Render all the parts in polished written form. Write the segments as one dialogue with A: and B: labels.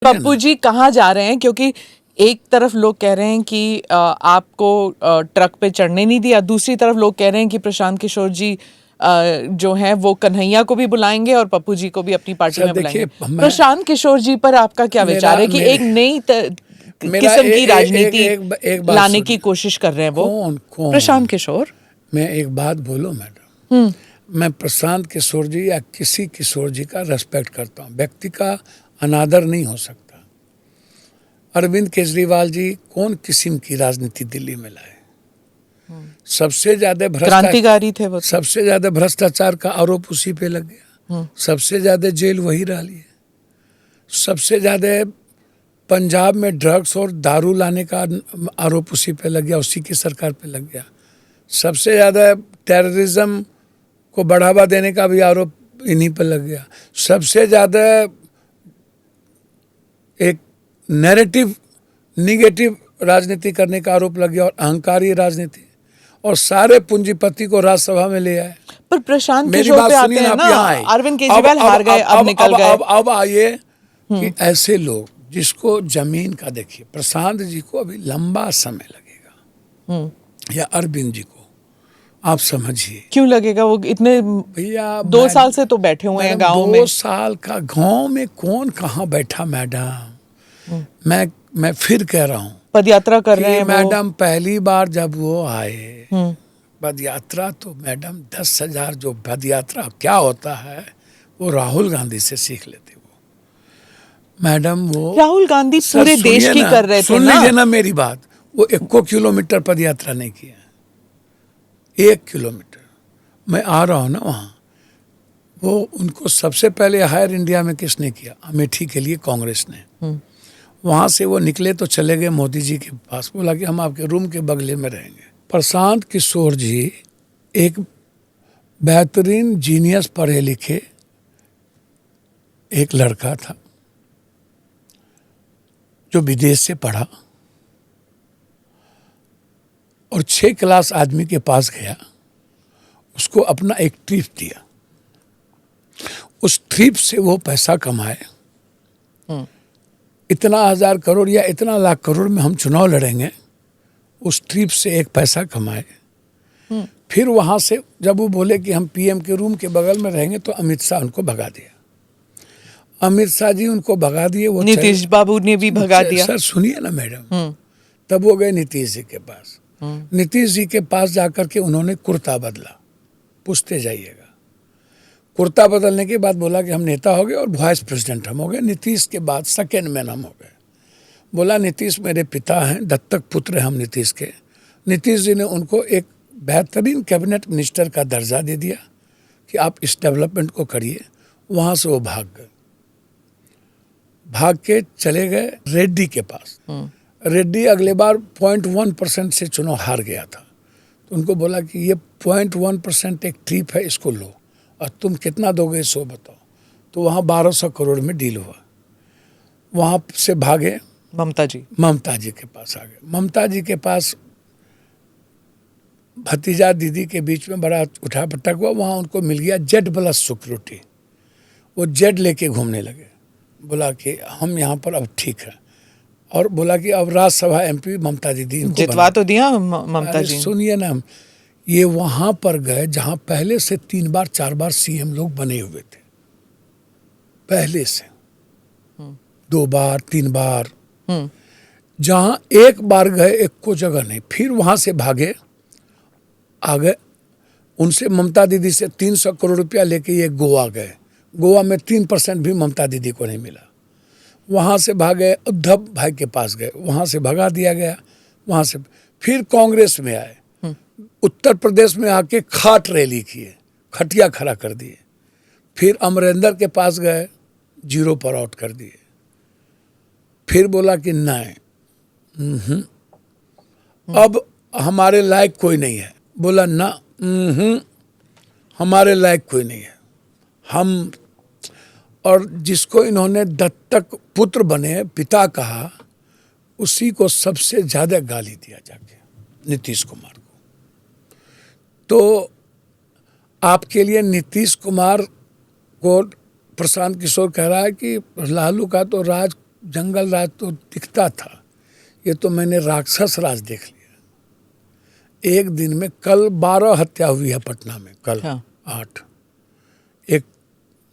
A: पप्पू जी कहाँ जा रहे हैं? क्योंकि एक तरफ लोग कह रहे हैं कि आपको ट्रक पे चढ़ने नहीं दिया, दूसरी तरफ लोग कह रहे हैं कि प्रशांत किशोर जी जो हैं वो कन्हैया को भी बुलाएंगे और पप्पू जी को भी अपनी पार्टी में बुलाएंगे। प्रशांत किशोर जी पर आपका क्या विचार है कि एक नई किस्म की राजनीति लाने की कोशिश कर रहे हैं वो?
B: कौन
A: प्रशांत किशोर।
B: मैं एक बात बोलूं मैडम, मैं प्रशांत किशोर जी या किसी किशोर जी का रेस्पेक्ट करता हूं, व्यक्ति का अनादर नहीं हो सकता। अरविंद केजरीवाल जी कौन किस्म की राजनीति दिल्ली में लाए? सबसे ज्यादा
A: क्रांतिकारी थे वो।
B: सबसे ज्यादा भ्रष्टाचार का आरोप उसी पे लग गया, सबसे ज्यादा जेल वही डाली है, सबसे ज्यादा पंजाब में ड्रग्स और दारू लाने का आरोप उसी पे लग गया, उसी की सरकार पे लग गया, सबसे ज्यादा टेररिज्म को बढ़ावा देने का भी आरोप इन्हीं पर लग गया, सबसे ज्यादा एक नैरेटिव निगेटिव राजनीति करने का आरोप लग गया और अहंकारी राजनीति, और सारे पूंजीपति को राज्यसभा में ले आए।
A: पर प्रशांत किशोर पे आते हैं ना, अरविंद केजरीवाल हार गए, अब निकल गए।
B: अब आइए कि ऐसे लोग जिसको जमीन का, देखिए प्रशांत जी को अभी लंबा समय लगेगा, या अरविंद जी को आप समझिए क्यों
A: लगेगा? वो इतने
B: भैया
A: 2 साल से तो बैठे हुए हैं गांव में।
B: 2 साल का गांव में कौन कहाँ बैठा मैडम? मैं फिर कह रहा हूँ,
A: पदयात्रा कर रहे हैं
B: मैडम। पहली बार जब वो आए पदयात्रा, तो मैडम 10,000 जो पदयात्रा क्या होता है वो राहुल गांधी से सीख लेते वो मैडम। वो
A: राहुल गांधी पूरे देश की कर रहे थे।
B: सुन लीजिए ना मेरी बात, वो 1 किलोमीटर पदयात्रा नहीं किया, 1 किलोमीटर। मैं आ रहा हूँ ना वहाँ, वो उनको सबसे पहले हायर इंडिया में किसने किया? अमेठी के लिए कांग्रेस ने। वहाँ से वो निकले तो चले गए मोदी जी के पास, बोला कि हम आपके रूम के बगले में रहेंगे। प्रशांत किशोर जी एक बेहतरीन जीनियस पढ़े लिखे एक लड़का था जो विदेश से पढ़ा और 6 क्लास आदमी के पास गया, उसको अपना एक ट्रिप दिया, उस ट्रिप से वो पैसा कमाए। इतना 1000 करोड़ या इतना लाख करोड़ में हम चुनाव लड़ेंगे, उस ट्रिप से एक पैसा कमाए। फिर वहां से जब वो बोले कि हम पीएम के रूम के बगल में रहेंगे, तो अमित शाह उनको भगा दिया। अमित शाह जी उनको भगा दिए, वो
A: नीतीश बाबू ने भी भगा दिया।
B: सर सुनिए ना मैडम, तब वो गए नीतीश जी के पास। नीतीश जी के पास जाकर के उन्होंने कुर्ता बदला, पूछते जाइएगा। कुर्ता बदलने के बाद बोला कि हम नेता हो गए और वाइस प्रेसिडेंट हम हो गए। नीतीश के बाद सेकेंड मैन हम हो गए। बोला नीतीश मेरे पिता हैं, दत्तक पुत्र हैं हम नीतीश के। नीतीश जी ने उनको एक बेहतरीन कैबिनेट मिनिस्टर का दर्जा दे दिया कि आप इस डेवलपमेंट को करिए। वहाँ से वो भाग के चले गए रेड्डी के पास। रेड्डी अगले बार 0.1% से चुनाव हार गया था, तो उनको बोला कि ये 0.1% एक ट्रिप है, इसको लो और तुम कितना दोगे सो बताओ। तो वहाँ 1200 करोड़ में डील हुआ। वहाँ से भागे ममता जी के पास आ गए। ममता जी के पास भतीजा दीदी के बीच में बड़ा उठा पटक हुआ। वहाँ उनको मिल गया Z+ सिक्योरिटी। वो जेड लेके घूमने लगे। बोला कि हम यहाँ पर अब ठीक है, और बोला कि अब राज्यसभा MP ममता दीदी
A: जितवा तो दिया ममता जी।
B: सुनिए ना, ये वहां पर गए जहां पहले से 3 बार 4 बार CM लोग बने हुए थे, पहले से 2 बार 3 बार, जहां एक बार गए एक को जगह नहीं। फिर वहां से भागे आ गए, उनसे ममता दीदी से 300 करोड़ रुपया लेके ये गोवा गए। गोवा में 3% भी ममता दीदी को नहीं मिला। वहां से भागे उद्धव भाई के पास गए, वहां से भगा दिया गया। वहां से फिर कांग्रेस में आए, उत्तर प्रदेश में आके खाट रैली किए, खटिया खड़ा कर दिए। फिर अमरिंदर के पास गए, 0 पर आउट कर दिए। फिर बोला कि नहीं, अब हमारे लायक कोई नहीं है। बोला ना, हमारे लायक कोई नहीं है हम। और जिसको इन्होंने दत्तक पुत्र बने पिता कहा, उसी को सबसे ज्यादा गाली दिया जाके, नीतीश कुमार को। तो आपके लिए नीतीश कुमार को प्रशांत किशोर कह रहा है कि लालू का तो राज जंगल राज तो दिखता था, ये तो मैंने राक्षस राज देख लिया। एक दिन में कल 12 हत्या हुई है पटना में, कल
A: हाँ।
B: 8। एक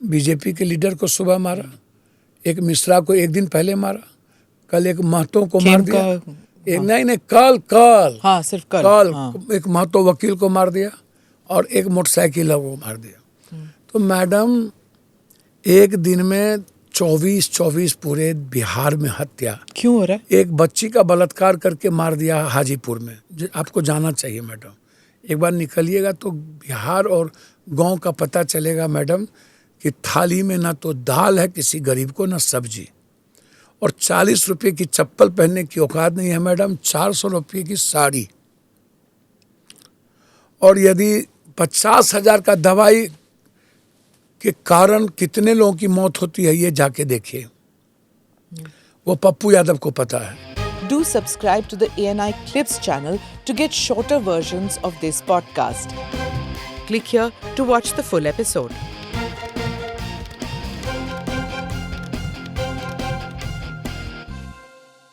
B: बीजेपी के लीडर को सुबह मारा, एक मिश्रा को एक दिन पहले मारा, कल एक महतो को मार दिया, एक नहीं कल
A: हाँ, सिर्फ कल हाँ।
B: एक महतो वकील को मार दिया और एक मोटरसाइकिल को मार दिया। तो मैडम एक दिन में 24 पूरे बिहार में हत्या।
A: क्यों हो रहा है?
B: एक बच्ची का बलात्कार करके मार दिया हाजीपुर में, आपको जाना चाहिए मैडम, एक बार निकलिएगा तो बिहार और गांव का पता चलेगा मैडम कि थाली में ना तो दाल है किसी गरीब को, ना सब्जी, और 40 रुपये की चप्पल पहनने की औकात नहीं है मैडम, 400 रुपये की साड़ी। और यदि 50,000 का दवाई के कारण कितने लोगों की मौत होती है ये जाके देखिए, वो पप्पू यादव को पता है।
A: Do subscribe to the ANI Clips channel to get shorter versions of this podcast. Click here to watch the full episode.